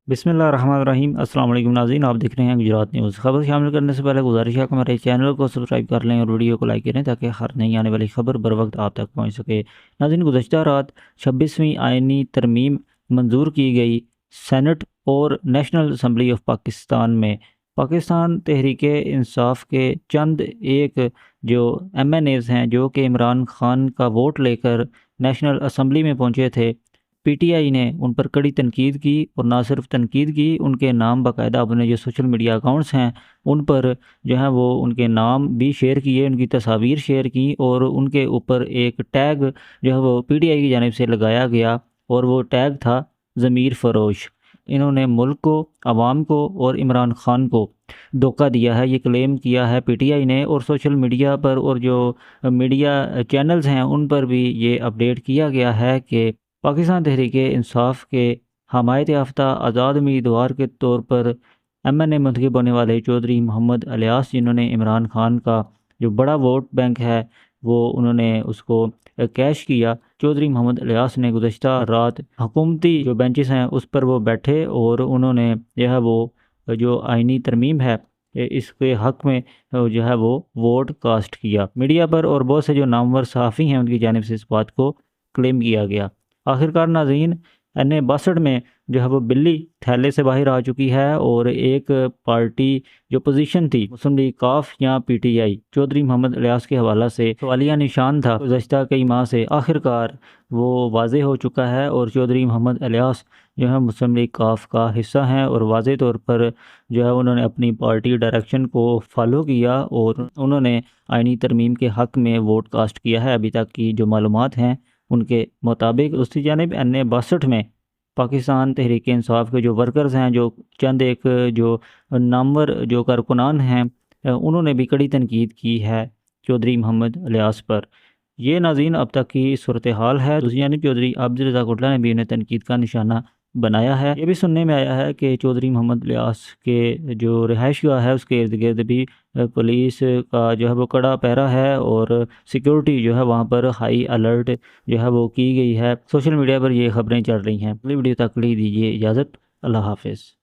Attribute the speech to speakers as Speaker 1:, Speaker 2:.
Speaker 1: बिस्मिल्लाहिर्रहमानिर्रहीम। अस्सलाम वालेकुम नाज़रीन, आप देख रहे हैं गुजरात न्यूज़। खबर शामिल करने से पहले गुजारिश है कि हमारे चैनल को सब्सक्राइब कर लें और वीडियो को लाइक करें ताकि हर नई आने वाली खबर बर वक्त आप तक पहुँच सके। नाज़रीन, गुज़श्ता रात 26वीं आइनी तरमीम मंजूर की गई। सेनेट और नेशनल असम्बली ऑफ पाकिस्तान में पाकिस्तान तहरीक इंसाफ के चंद एक जो MNAs हैं जो कि इमरान खान का वोट लेकर नेशनल असम्बली में पहुँचे थे, पीटीआई ने उन पर कड़ी तनकीद की। और ना सिर्फ तनकीद की, उनके नाम बाकायदा अपने जो सोशल मीडिया अकाउंट्स हैं उन पर जो है वो उनके नाम भी शेयर किए, उनकी तस्वीर शेयर की और उनके ऊपर एक टैग जो है वो पीटीआई की जानिब से लगाया गया और वो टैग था ज़मीर फ़रोश। इन्होंने मुल्क को, आवाम को और इमरान खान को धोखा दिया है, ये क्लेम किया है पीटीआई ने। और सोशल मीडिया पर और जो मीडिया चैनल्स हैं उन पर भी ये अपडेट किया गया है कि पाकिस्तान तहरीक इंसाफ के हमायत याफ्ता आज़ाद उम्मीदवार के तौर पर MNA मुंतखब होने वाले चौधरी मोहम्मद इलियास, जिन्होंने इमरान खान का जो बड़ा वोट बैंक है वो उन्होंने उसको कैश किया। चौधरी मोहम्मद इलियास ने गुज़श्ता रात हुकूमती जो बेंचेस हैं उस पर वो बैठे और उन्होंने जो है वो जो आइनी तरमीम है इसके हक़ में जो है वो वोट कास्ट किया। मीडिया पर और बहुत से जो नामवर सहाफ़ी हैं उनकी जानिब से इस बात को क्लेम किया गया। आखिरकार नाज़रीन, NA 62 में जो है वो बिल्ली थैले से बाहर आ चुकी है और एक पार्टी जो पोजीशन थी मुस्लिम लीग काफ या पीटीआई चौधरी मोहम्मद इलियास के हवाला से सवालिया निशान था गुज़श्ता कई माह से, आखिरकार वो वाज़े हो चुका है और चौधरी मोहम्मद इलियास जो है मुस्लिम लीग काफ का हिस्सा हैं और वाज़े तौर पर जो है उन्होंने अपनी पार्टी डायरेक्शन को फॉलो किया और उन्होंने आइनी तरमीम के हक़ में वोट कास्ट किया है। अभी तक की जो मालूमात हैं उनके मुताबिक दूसरी जानिब NA 62 में पाकिस्तान तहरीक इंसाफ के जो वर्कर्स हैं, जो चंद एक जो नामवर जो कारकुनान हैं, उन्होंने भी कड़ी तनकीद की है चौधरी मोहम्मद इलियास पर। ये नाज़रीन अब तक की सूरत हाल है। दूसरी जानिब चौधरी अब्दुल रज़ाक कोटला ने भी उन्हें तनकीद का निशाना बनाया है। ये भी सुनने में आया है कि चौधरी मोहम्मद इलियास के जो रिहाइश गाह है उसके इर्द गिर्द भी पुलिस का जो है वो कड़ा पहरा है और सिक्योरिटी जो है वहाँ पर हाई अलर्ट जो है वो की गई है। सोशल मीडिया पर ये खबरें चल रही हैं। अगली वीडियो तक के लिए दीजिए इजाज़त। अल्लाह हाफ़िज़।